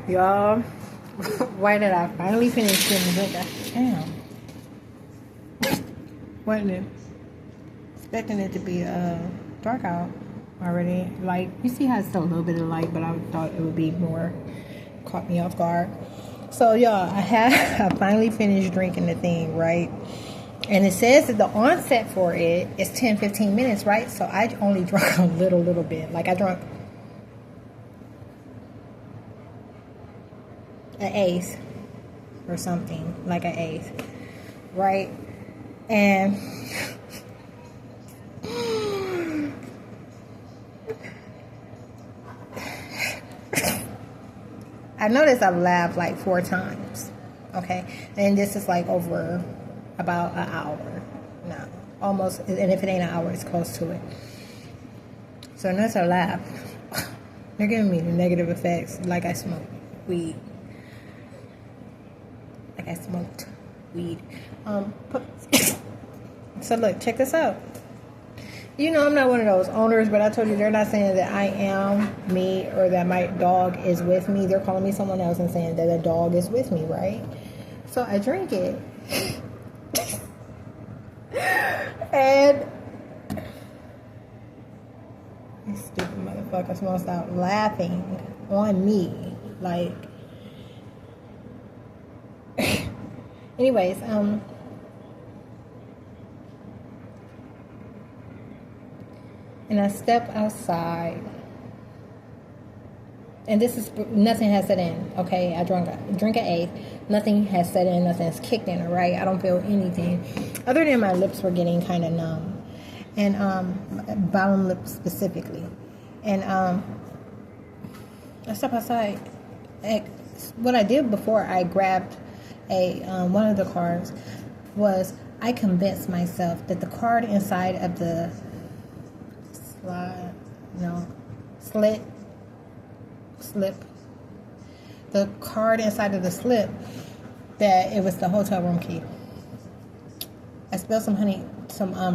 Y'all, why did I finally finish getting the drink? Damn. Wasn't it? Expecting it to be dark out already. Like, you see how it's still a little bit of light, but I thought it would be more. Caught me off guard. So, y'all, I finally finished drinking the thing, right? And it says that the onset for it is 10-15 minutes, right? So I only drank a little bit. Like, I drank an eighth or something, like an eighth, right? And I noticed I've laughed like 4 times, okay? And this is like over about an hour. No, almost, and if it ain't an hour, it's close to it. So I noticed I laugh. They're giving me the negative effects like I smoke weed. Like I smoked weed. So look, check this out. You know, I'm not one of those owners, but I told you they're not saying that I am me or that my dog is with me. They're calling me someone else and saying that a dog is with me, right? So I drink it. And these stupid motherfuckers won't stop laughing on me. Like, anyways, and I step outside, and this is, nothing has set in, okay? I drink an eighth, nothing has set in, nothing has kicked in, all right? I don't feel anything, other than my lips were getting kind of numb, and bottom lip specifically, and I step outside. What I did before I grabbed one of the cards was I convinced myself that the card inside of the slip, the card inside of the slip, that it was the hotel room key. I spilled some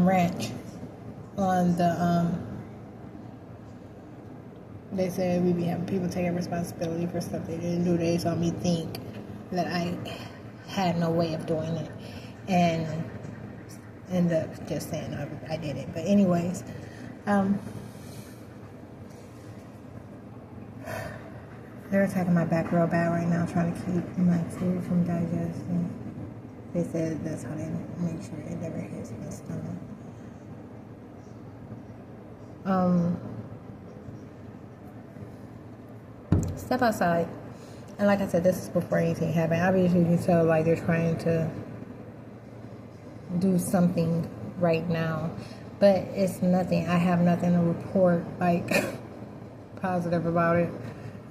ranch on the they said we be having people taking responsibility for stuff they didn't do. They saw me think that I had no way of doing it, and end up just saying I did it. But anyways, they're attacking my back real bad right now, trying to keep my food from digesting. They said that's how they make sure it never hits my stomach. Step outside, and like I said, this is before anything happened. Obviously, you can tell like they're trying to do something right now, but it's nothing. I have nothing to report like positive about it.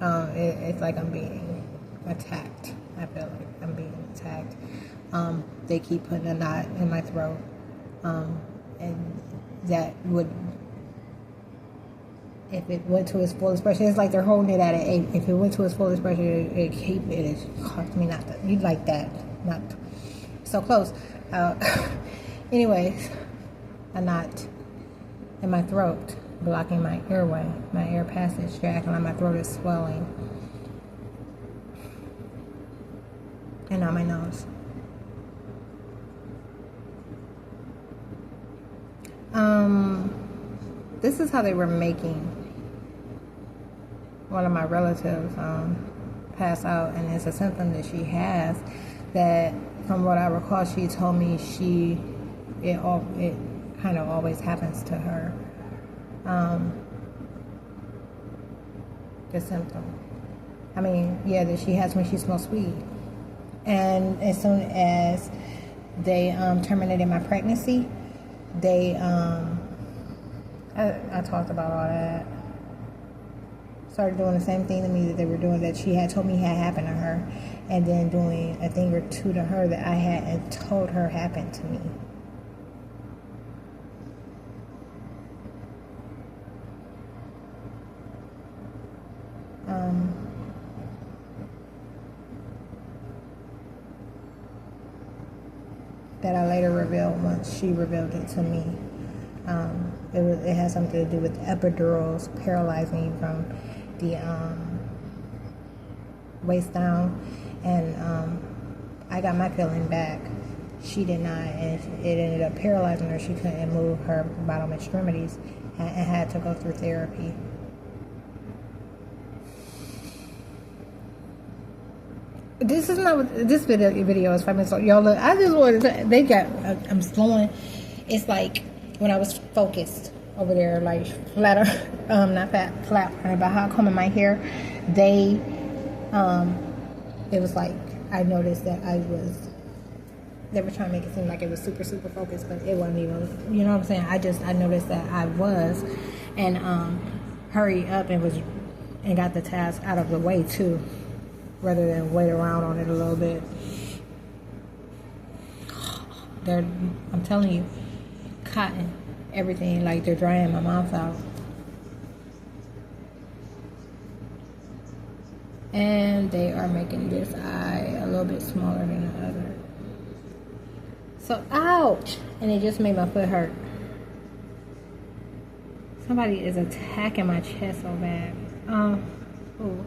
It's like I'm being attacked. I feel like I'm being attacked. They keep putting a knot in my throat, and that would, if it went to its fullest pressure, it's like they're holding it at an 8. If it went to its fullest pressure, it caused me not to. You'd like that, not so close. Anyways, a knot in my throat, blocking my airway, my air passage tract, and my throat is swelling. And on my nose. This is how they were making one of my relatives pass out, and it's a symptom that she has that, from what I recall, she told me it kind of always happens to her. The symptom. I mean, yeah, that she has when she smokes weed. And as soon as they terminated my pregnancy, they I talked about all that. Started doing the same thing to me that they were doing, that she had told me had happened to her, and then doing a thing or two to her that I hadn't told her happened to me. That I later revealed once she revealed it to me. It has something to do with epidurals paralyzing from waist down, and I got my feeling back. She did not, and it ended up paralyzing her. She couldn't move her bottom extremities and had to go through therapy. This is not what this video is 5 minutes long. Y'all look, I just wanted to, they got, I'm slowing. It's like when I was focused over there, like flatter, not flat, but how come in my hair, it was like, I noticed that they were trying to make it seem like it was super, super focused, but it wasn't even, you know what I'm saying? I noticed that I was, and hurried up and got the task out of the way too, rather than wait around on it a little bit. I'm telling you, cotton, everything, like they're drying my mouth out. And they are making this eye a little bit smaller than the other. So, ouch! And it just made my foot hurt. Somebody is attacking my chest so bad. Ooh.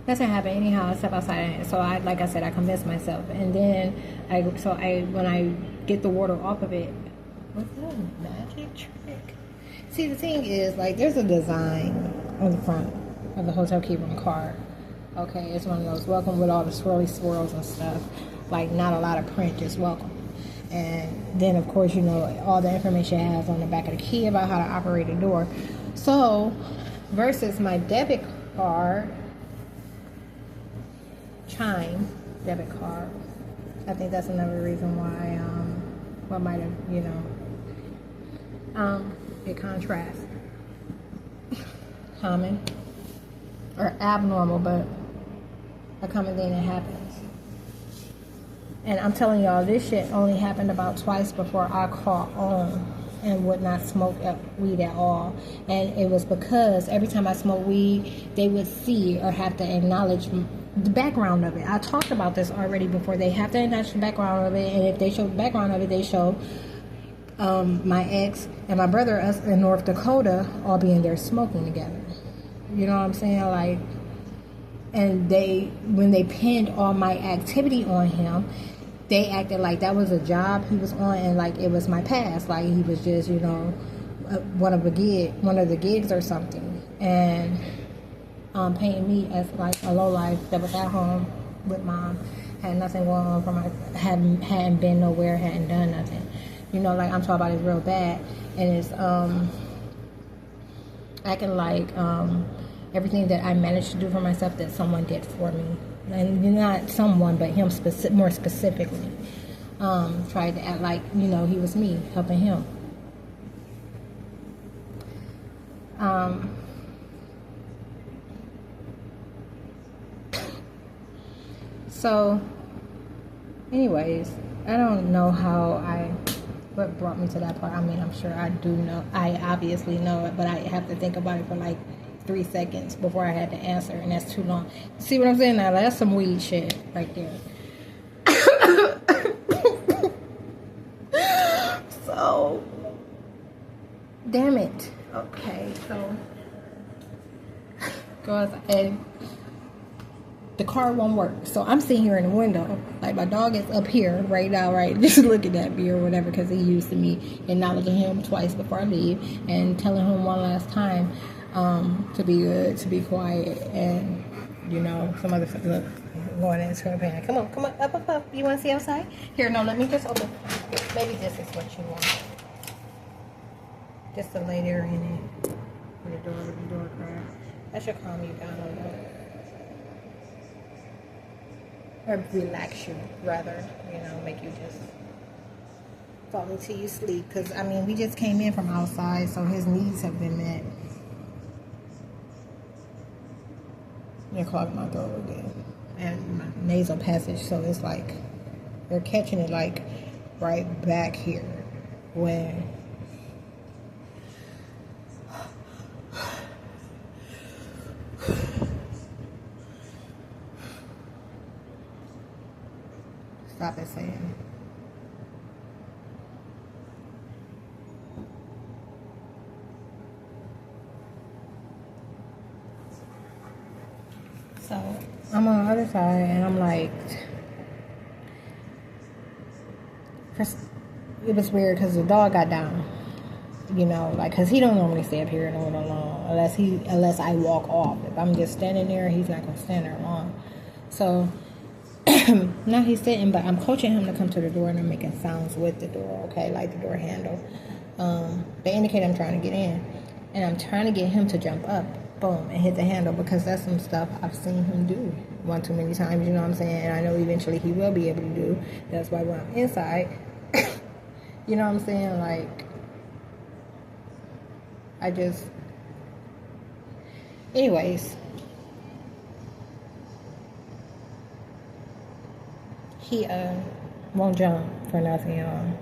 That's what happened anyhow. I step outside, so like I said, I convinced myself, and then when I get the water off of it, what's that magic trick? See, the thing is, like, there's a design on the front of the hotel key room card. Okay, it's one of those welcome with all the swirly swirls and stuff. Like, not a lot of print, just welcome. And then, of course, you know, all the information it has on the back of the key about how to operate the door. So, versus my debit card. Chime debit card. I think that's another reason why what might have, you know, it contrasts. Common or abnormal, but a common thing that happens. And I'm telling y'all, this shit only happened about twice before I caught on and would not smoke weed at all. And it was because every time I smoked weed, they would see or have to acknowledge the background of it. I talked about this already before. They have to acknowledge the background of it, and if they show the background of it, they show my ex and my brother, us in North Dakota, all being there smoking together. You know what I'm saying? Like, and when they pinned all my activity on him, they acted like that was a job he was on, and like it was my past, like he was just, you know, one of the gigs or something, and paying me as like a lowlife that was at home with mom, had nothing going on for my, hadn't been nowhere, hadn't done nothing, you know, like I'm talking about it real bad, and it's acting like everything that I managed to do for myself that someone did for me. And not someone, but him more specifically. Tried to act like, you know, he was me helping him. So, anyways, I don't know what brought me to that part. I mean, I'm sure I do know. I obviously know it, but I have to think about it for like 3 seconds before I had to answer, and that's too long. See what I'm saying? Now that's some weed shit right there. So, damn it. Okay, so girls, and the car won't work. So I'm sitting here in the window, like my dog is up here right now, right, just looking at me or whatever, because he used to me acknowledging him twice before I leave and telling him one last time to be good, to be quiet, and you know, some other stuff. Look, I'm going into a panic. Come on, up. You want to see outside? Here, no, let me just open. Maybe this is what you want. Just to lay there in it. When the door crash. That should calm you down a little. Or relax you, rather. You know, make you just fall into your sleep. Because, I mean, we just came in from outside, so his needs have been met. They're clogging my throat again. And my nasal passage, so it's like they're catching it like right back here when stop it, Sam. So I'm on the other side, and I'm like, it was weird because the dog got down. You know, like, cause he don't normally stay up here alone unless I walk off. If I'm just standing there, he's not gonna stand there long. So now he's sitting, but I'm coaching him to come to the door, and I'm making sounds with the door. Okay, like the door handle. They indicate I'm trying to get in, and I'm trying to get him to jump up, boom, and hit the handle, because that's some stuff I've seen him do one too many times. You know what I'm saying? And I know eventually he will be able to do. That's why when I'm inside, you know what I'm saying, like. Anyways, he won't jump for nothing, y'all.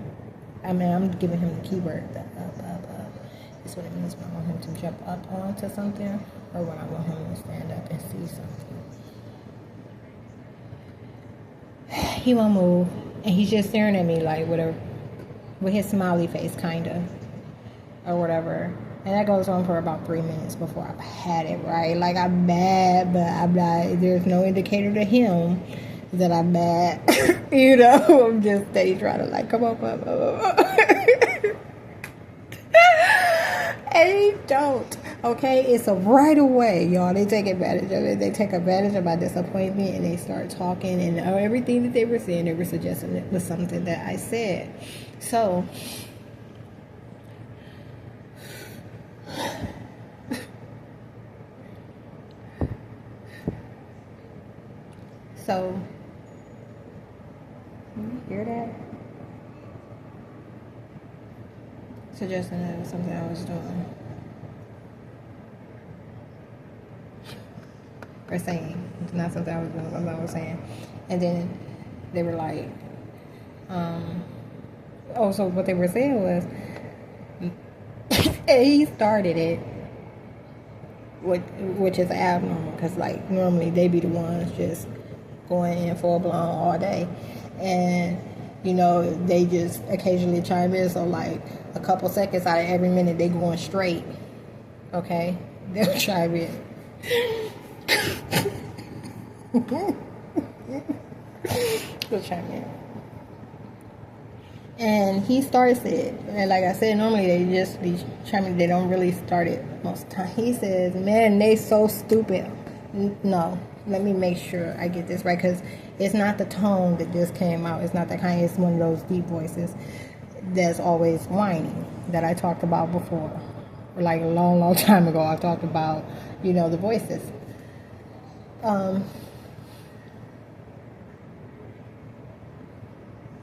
I mean, I'm giving him the keyword, the up. That's what it means when I want him to jump up onto something, or when I want him to stand up and see something. He won't move, and he's just staring at me like with his smiley face, kinda, or whatever. And that goes on for about 3 minutes before I've had it, right? Like, I'm mad, but I'm not, there's no indicator to him that I'm mad. You know, I'm just steady trying to, like, come on. And he don't, okay? It's a right away, y'all. They take advantage of it. They take advantage of my disappointment, and they start talking, and everything that they were saying, they were suggesting it was something that I said. So you hear that? Suggesting that it was something I was doing. Or saying. It's not something I was doing, something I was saying. And then they were like, so what they were saying was, and he started it, which is abnormal, because, like, normally they be the ones just going in full blown all day, and, you know, they just occasionally chime in. So, like, a couple seconds out of every minute they going straight, okay, they'll chime in. They'll chime in. And he starts it, and like I said, normally they just be chiming. They don't really start it most of the time. He says, "Man, they so stupid." No, let me make sure I get this right, because it's not the tone that just came out. It's not that kind. It's one of those deep voices that's always whining that I talked about before, like a long time ago. I talked about, you know, the voices.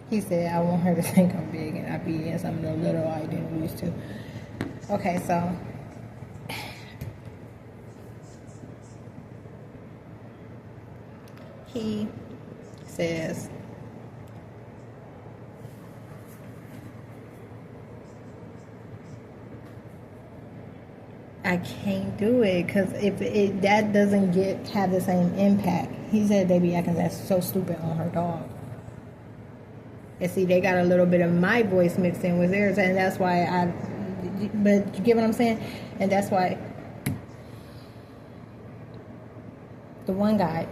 He said, I want her to think I'm big and I be in something a little I didn't used to. Okay, so he says, I can't do it, because if that doesn't have the same impact. He said they be acting that's so stupid on her dog. And see, they got a little bit of my voice mixed in with theirs, and that's why but you get what I'm saying? And that's why the one guy,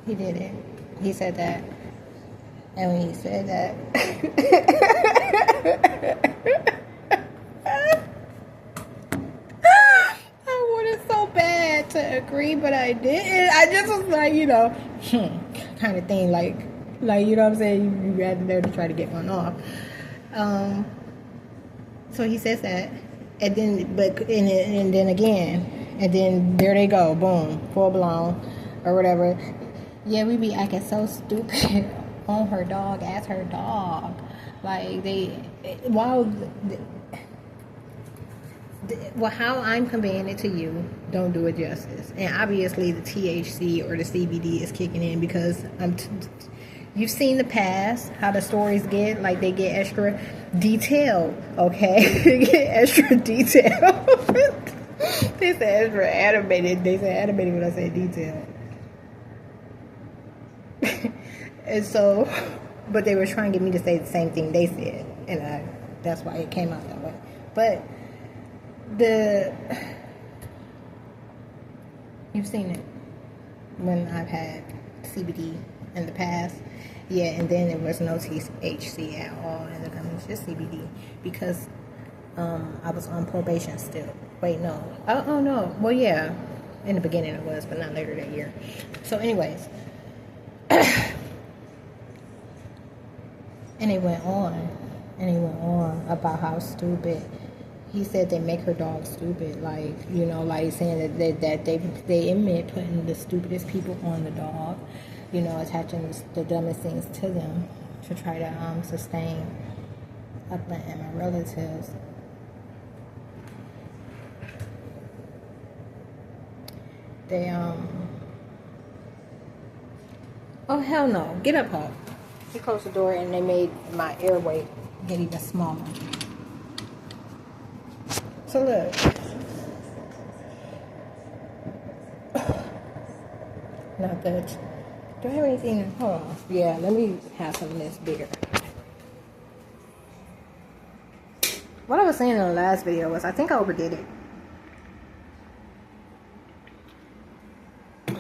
he did it. He said that. And when he said that, I wanted so bad to agree, but I didn't. I just was like, you know, kind of thing, like you know what I'm saying? You rather there to try to get one off. So he says that, and then then again, and then there they go, boom, full blown, or whatever. Yeah, we be acting so stupid on her dog, as her dog. Like, how I'm conveying it to you don't do it justice. And obviously the THC or the CBD is kicking in, because you've seen the past, how the stories get, like they get extra detailed, okay? They get extra detailed. They say extra animated. They say animated when I say detailed. And so, but they were trying to get me to say the same thing they said, and that's why it came out that way. But you've seen it when I've had CBD in the past. Yeah, and then there was no THC at all in the gummies, just CBD, because I was on probation still. Wait, no. Oh, no. Well, yeah, in the beginning it was, but not later that year. So anyways, and it went on about how stupid. He said they make her dog stupid, like, you know, like saying that they admit putting the stupidest people on the dog, you know, attaching the dumbest things to them to try to sustain Upland and my relatives. They oh hell no, get up, Hawk. He closed the door and they made my airway get even smaller. So look, not that. Do I have anything? Hold on. Yeah, let me have something that's bigger. What I was saying in the last video was I think I overdid it.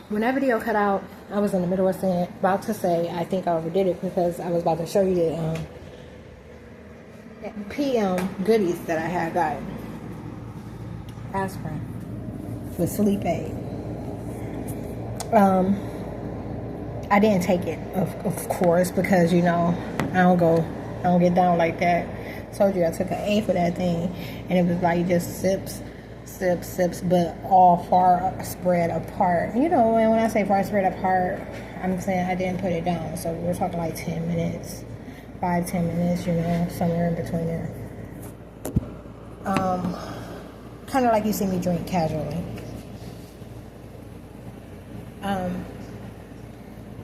When that video cut out, I was in the middle of about to say I think I overdid it because I was about to show you the PM goodies that I had gotten. Aspirin with sleep aid. I didn't take it, of course, because, you know, I don't get down like that. Told you I took an A for that thing, and it was like just sips, but all far spread apart. You know, and when I say far spread apart, I'm saying I didn't put it down. So we're talking like 10 minutes, 5-10 minutes, you know, somewhere in between there. Kind of like you see me drink casually.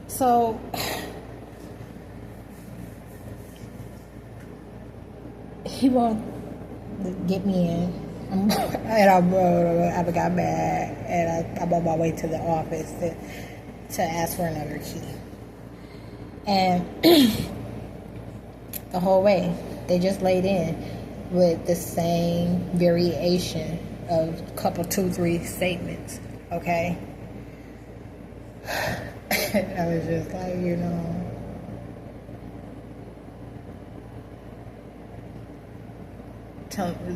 So he won't get me in, and I got mad, and I'm on my way to the office to ask for another key. And the whole way, they just laid in with the same variation of a couple, 2-3 statements, okay? I was just like, you know,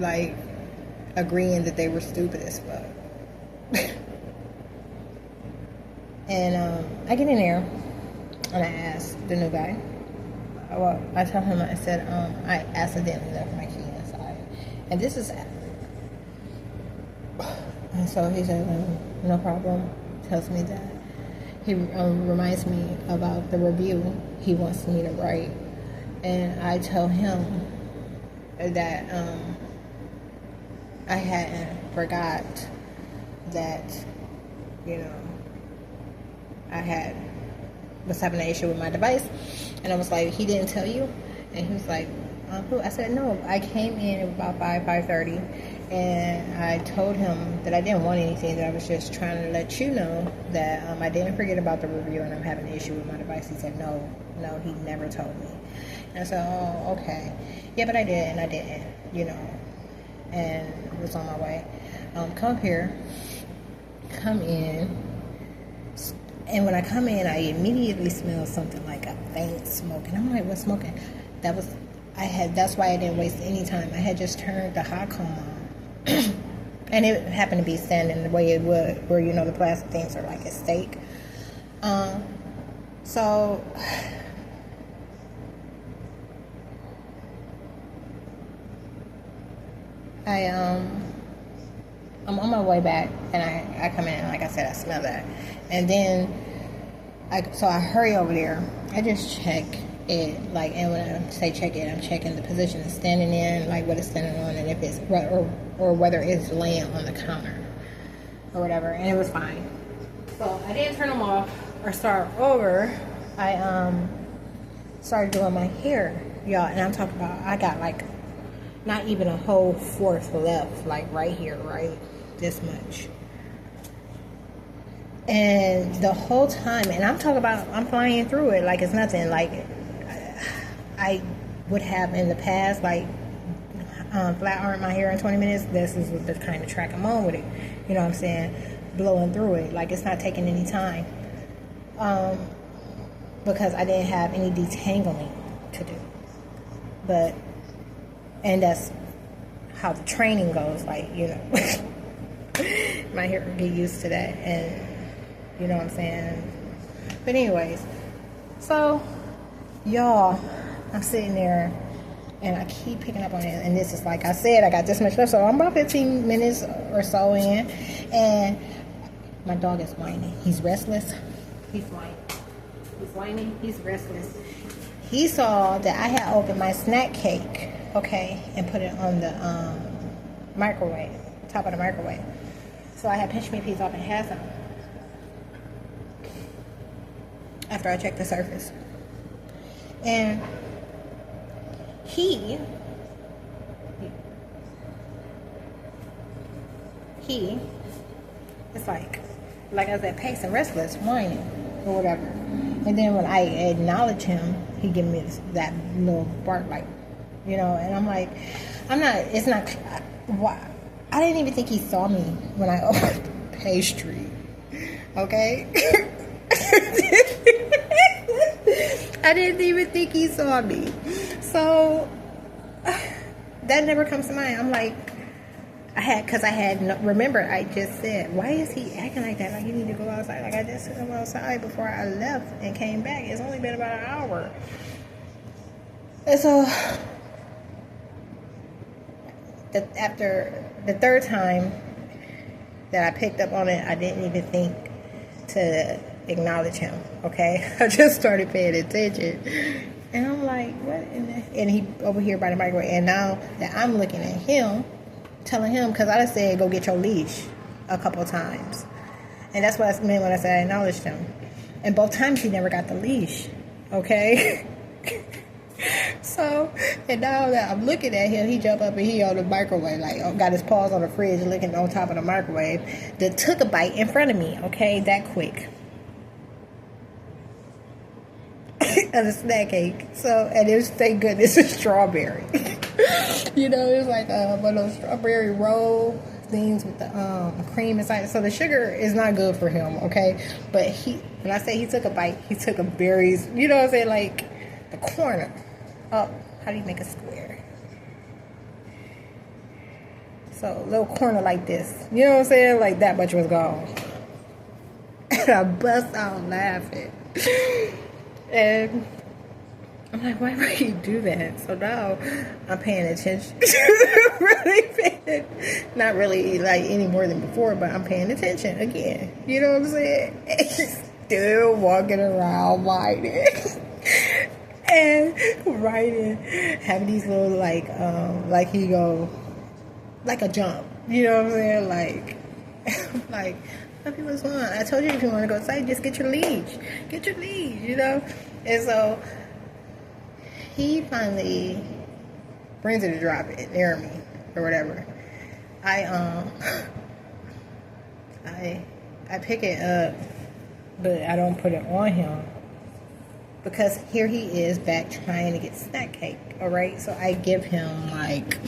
like, agreeing that they were stupid as fuck. And I get in there, and I ask the new guy. Well, I tell him, I said, I accidentally left my key inside. And this is... And so he said, no problem. Tells me that. He reminds me about the review he wants me to write. And I tell him that I hadn't forgot that, you know, I was having an issue with my device. And I was like, he didn't tell you? And he was like, who? I said, no, I came in about 5:30, and I told him that I didn't want anything, that I was just trying to let you know that I didn't forget about the review and I'm having an issue with my device. He said, no, he never told me. And I said, oh, okay. Yeah, but I did, and I didn't, you know, and it was on my way. Come in. And when I come in, I immediately smell something like a faint smoke. And I'm like, what's smoking? That's why I didn't waste any time. I had just turned the hot comb on. And it happened to be standing the way it would, where, you know, the plastic things are like a steak. So I'm on my way back, and I come in, and like I said, I smell that. And then I hurry over there. I just check it, like, and when I say check it, I'm checking the position it's standing in, like what it's standing on, and if it's or whether it's laying on the counter or whatever. And it was fine. So I didn't turn them off or start over. I started doing my hair, y'all, and I'm talking about I got like not even a whole fourth left, like right here, right, this much. And the whole time, and I'm talking about, I'm flying through it like it's nothing. Like I would have in the past, like flat iron my hair in 20 minutes. This is the kind of track I'm on with it. You know what I'm saying? Blowing through it. Like it's not taking any time. Because I didn't have any detangling to do. But, and that's how the training goes. Like, you know, my hair will get used to that. And, you know what I'm saying? But anyways, so, y'all, I'm sitting there and I keep picking up on it. And this is like I said, I got this much left. So I'm about 15 minutes or so in. And my dog is whining. He's restless. He's whining. He's whining. He's restless. He saw that I had opened my snack cake, okay, and put it on the microwave, top of the microwave. So I had pinched me a piece off and had some. After I checked the surface. And he is like I said, pacing, restless, whining, or whatever. And then when I acknowledge him, he give me that little bark, like, you know, and I'm like, why? I didn't even think he saw me when I opened the pastry, okay? I didn't even think he saw me. So, that never comes to mind. I'm like, remember, I just said, why is he acting like that? Like, you need to go outside. Like, I just took him outside before I left and came back. It's only been about an hour. And so, after the third time that I picked up on it, I didn't even think to acknowledge him, okay? I just started paying attention. And I'm like, what? And he over here by the microwave. And now that I'm looking at him, telling him, because I said, go get your leash a couple of times. And that's what I meant when I said I acknowledged him. And both times he never got the leash, okay? So, and now that I'm looking at him, he jumped up and he on the microwave, like, got his paws on the fridge, looking on top of the microwave, that took a bite in front of me, okay, that quick. Of the snack cake. So, and it was, thank goodness, it's strawberry. You know, it was like one of those strawberry roll things with the cream inside. So the sugar is not good for him, okay? But when I say he took a bite, he took a very, you know what I'm saying, like the corner up. How do you make a square? So a little corner like this. You know what I'm saying? Like that much was gone. And I bust out laughing. And I'm like, why would you do that? So now I'm paying attention. Not really like any more than before, but I'm paying attention again. You know what I'm saying? And he's still walking around whining. And writing, having these little like he go, like a jump. You know what I'm saying? Like, puppy, what's going on? I told you if you want to go outside, just get your leash. Get your leash, you know? And so he finally brings it to drop it near me or whatever. I pick it up, but I don't put it on him because here he is back trying to get snack cake. All right, so I give him like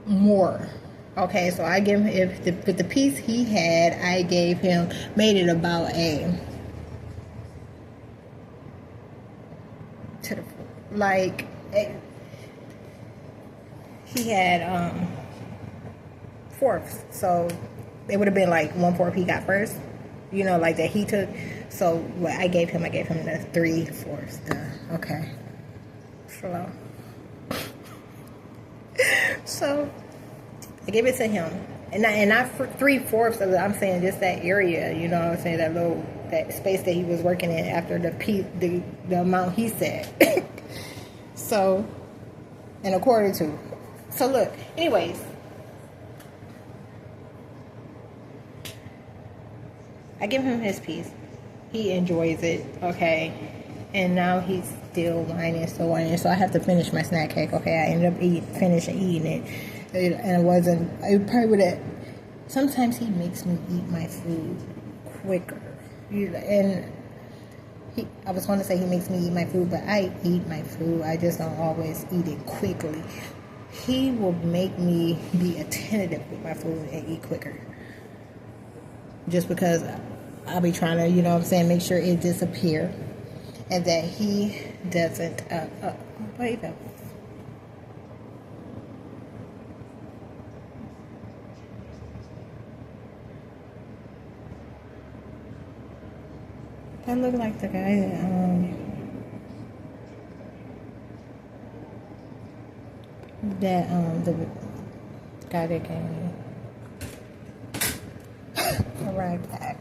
more. Okay, so I give him with the piece he had, I gave him, made it about he had fourths, so it would have been like 1/4 he got first, you know, like that he took. So what I gave him the 3/4. Okay, slow. So I gave it to him, and not for 3/4 of it. I'm saying just that area, you know what I'm saying, that space that he was working in after the amount he said. So, and 1/4 too. So look, anyways, I give him his piece. He enjoys it, okay, and now he's still whining. So I have to finish my snack cake. Okay, I ended up finishing eating it. And it probably would have sometimes he makes me eat my food quicker. And I was going to say he makes me eat my food, but I eat my food. I just don't always eat it quickly. He will make me be attentive with my food and eat quicker. Just because I'll be trying to, you know what I'm saying, make sure it disappears. And that he doesn't, wait a minute. That looked like the guy that, the guy that came a rag pack.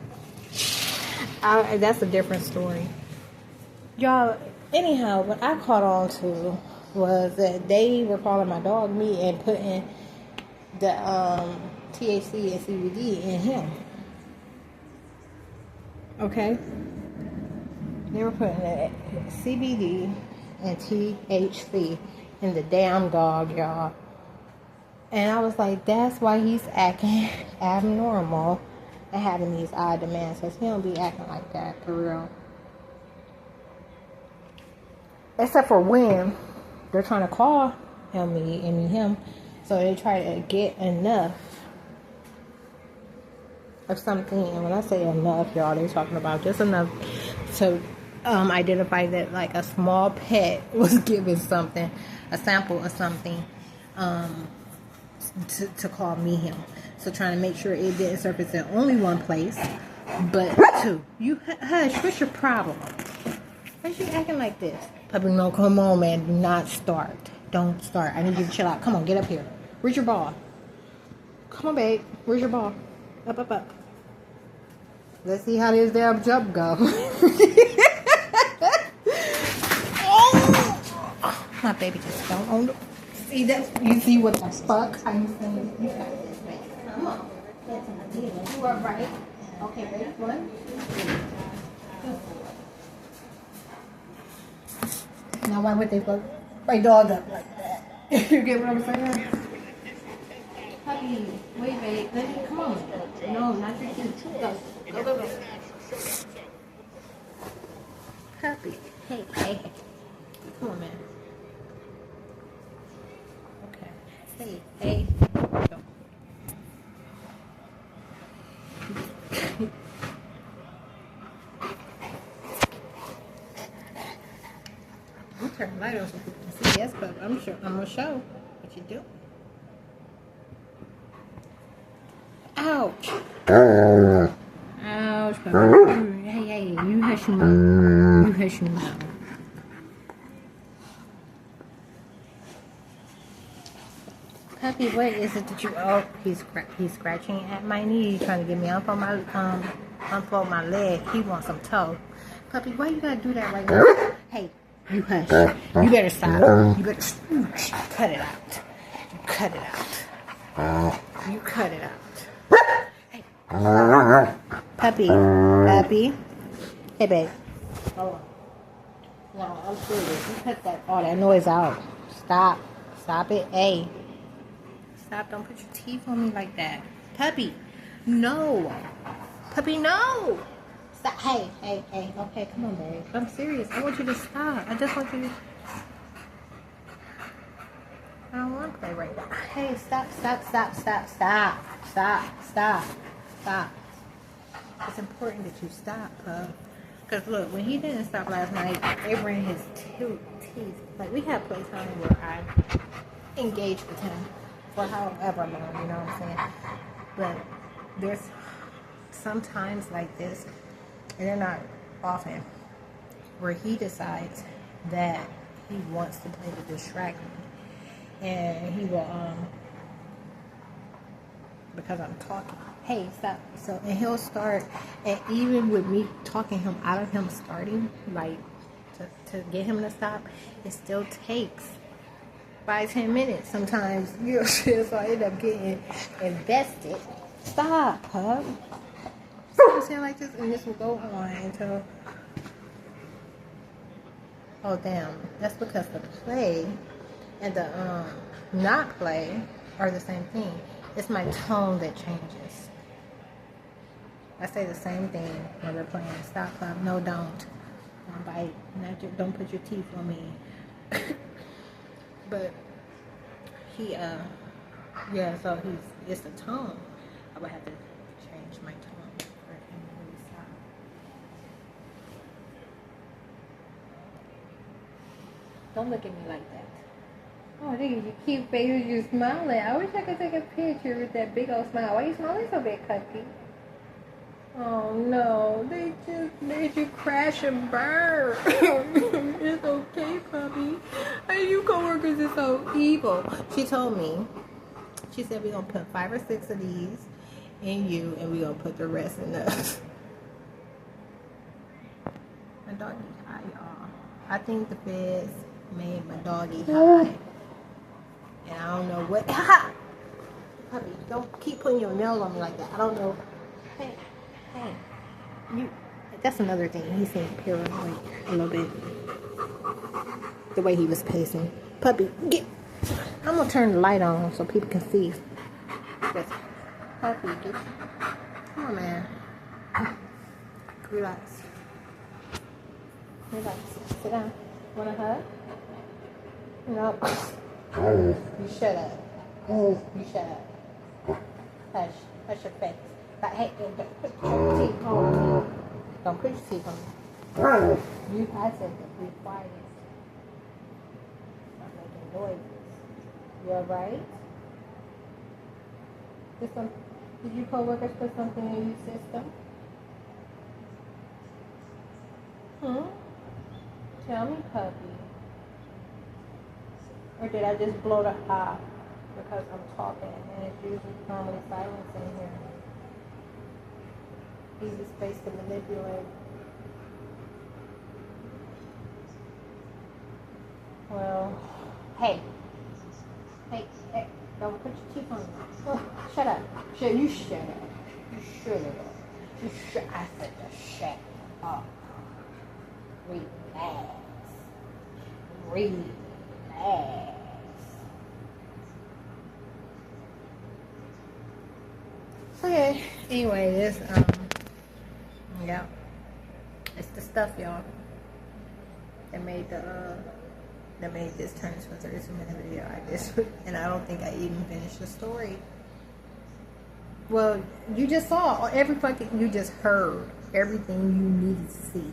That's a different story. Y'all, anyhow, what I caught on to was that they were calling my dog meat and putting the THC and CBD in him. Okay? They were putting the CBD and THC in the damn dog, y'all. And I was like, that's why he's acting abnormal and having these odd demands. Because he don't be acting like that, for real. Except for when they're trying to call him. So they try to get enough of something. And when I say enough, y'all, they're talking about just enough to identify that like a small pet was given something, a sample of something, to call me him. So trying to make sure it didn't surface in only one place, but two. You hush, what's your problem? Why are you acting like this? Puppy, no, come on, man. Do not start. Don't start. I need you to chill out. Come on, get up here. Where's your ball? Come on, babe. Where's your ball? Up. Let's see how this damn jump go. Oh, my baby just fell on the... See that? You see what the fuck? How you saying? You got this, baby. Come on. You are right. Okay, ready? One. Now why would they fuck my dog up like that? You get what I'm saying? Puppy, wait, babe. Let me, come on. No, not your teeth. Go. Puppy. Hey. Come on, man. Okay. Hey. Go. I'm turning the light on so people can see. Yes, but I'm gonna show what you do. Ouch. Ouch, puppy. Hey, you hush your mouth. You hush your mouth. Puppy, what is it that you... Oh, he's scratching at my knee. He's trying to get me up on my, unfold my leg. He wants some toe. Puppy, why you gotta do that right now? Hey, you hush. You better stop. You better... Cut it out. You cut it out. You cut it out. Hey. Puppy. Hey, babe. Hold on. No, I'm serious. You cut all that noise out. Stop it. Hey. Stop. Don't put your teeth on me like that. Puppy. No. Puppy, no. Stop. Hey. Okay, come on, babe. I'm serious. I want you to stop. I just want you to... I don't want to play right now. Hey, stop. It's important that you stop, pup. Because look, when he didn't stop last night, it ran his teeth. Like, we had playtime where I engaged with him for however long, you know what I'm saying? But there's some times like this, and they're not often, where he decides that he wants to play to distract me. And he will, because I'm talking, hey, stop. So, and he'll start, and even with me talking him out of him starting, like, to get him to stop, it still takes 5-10 minutes sometimes. You know, so I end up getting invested. Stop, huh? So saying like this, and this will go on until... Oh, damn. That's because the play and the not play are the same thing. It's my tone that changes. I say the same thing when we're playing. Stop, club. No, don't. Don't bite. Don't put your teeth on me. But he, yeah, so it's the tone. I would have to change my tone for him to really stop. Don't look at me like that. Oh, look at your cute face. You're smiling. I wish I could take a picture with that big old smile. Why are you smiling so big, Cupcake? Oh no, they just made you crash and burn. It's okay, puppy. And you coworkers are so evil. She told me, she said we're gonna put 5 or 6 of these in you and we're gonna put the rest in us. My doggy high, y'all. I think the feds made my doggy high. And I don't know what. Puppy, don't keep putting your nail on me like that. I don't know. Hey, that's another thing. He seemed paranoid a little bit. The way he was pacing. Puppy, get. I'm gonna turn the light on so people can see. That's puppy, get. Come on, man. Relax. Relax. Sit down. Want a hug? No. You shut up. You shut up. Hush. Hush your face. But hey, don't put your teeth on me. Don't put your teeth on me. I said to be quiet. Stop making noises. You alright? Did your coworkers put something in your system? Tell me, puppy. Or did I just blow the hot because I'm talking and it's usually normally silence in here? Easy space to manipulate. Well, hey, don't put your teeth on me. Oh, shut up. You shut up. I said to shut up. Relax. Okay. Anyway, this yeah, it's the stuff, y'all, that made this turn into a 32-minute video. And I don't think I even finished the story. Well, you just saw you just heard everything you needed to see.